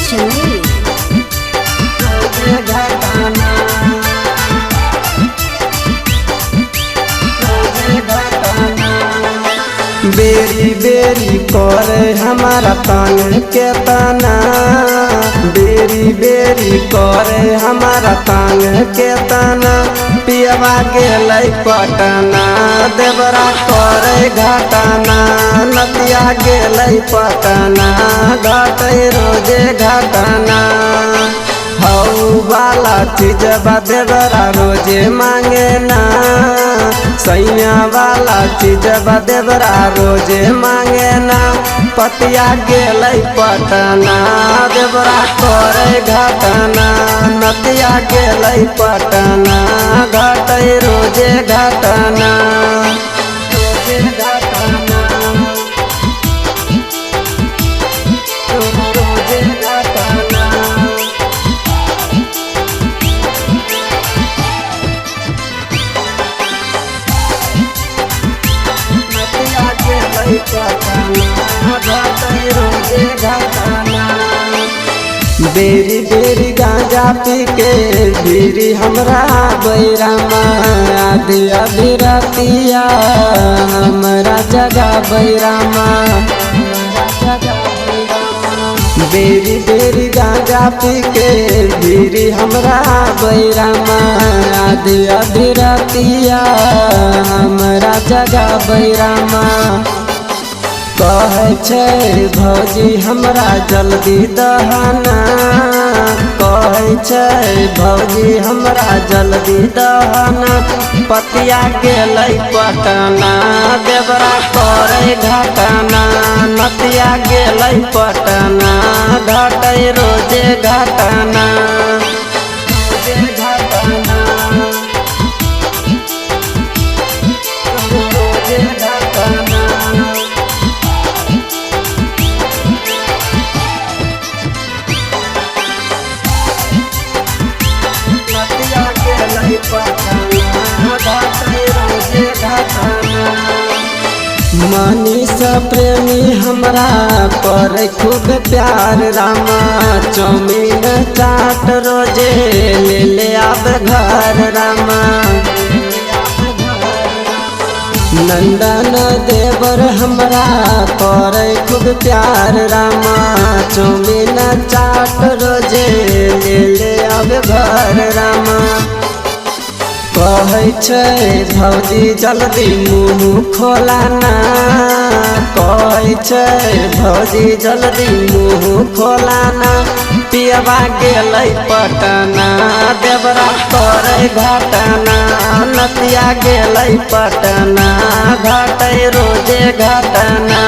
Shamil. बेरी बेरी करे हमारा तंग के तना, बेरी बेरी करे हमारा तंग के तना। पियवा गेलै पटना देवरा करे घटना, नतिया गेलै पटना घटे रोजे घटना। हऊ वाला चीज देवरा रोजे मांगे ना, सैया वाला चीज देवरा रोजे मांगे ना। पतिया गेलै पटना देवरा करे घटना, नतिया गेलै पटना घटे रोजे घटना। रोजे घटना, रोजे घटना। बेरी बेरी गांजा पी के बीरी हमरा बैरामा, आधी आधी रातिया हमरा जगा बैरामा। बेरी बेरी गांजा पी के बीरी हमरा बैरामा, आधी आधी रातिया हमरा जगा बैरामा। कहे छै भौजी हमरा जल्दी दहना, कहे छै भौजी हमरा जल्दी दहना। पतिया गेलै पटना देवरा करे घटना, नतिया गेलै पटना घटे रोजे घटना। रोजे घटना, रोजे घटना। मनीष प्रेमी हमरा पर खूब प्यार रामा, चौमीन चाट रोजे ले ले आब घर रामा। नंदन देवर हमरा पर खूब प्यार रामा, चौमीन चाट रोजे ले ले आब घर रामा। कहे छै भौजी जल्दी मुँह खोलाना, कहे छै भौजी जल्दी मुँह खोलाना। पियवा गेलै पटना देवरा करे घटना, नतिया गेलै पटना घटे रोजे घटना।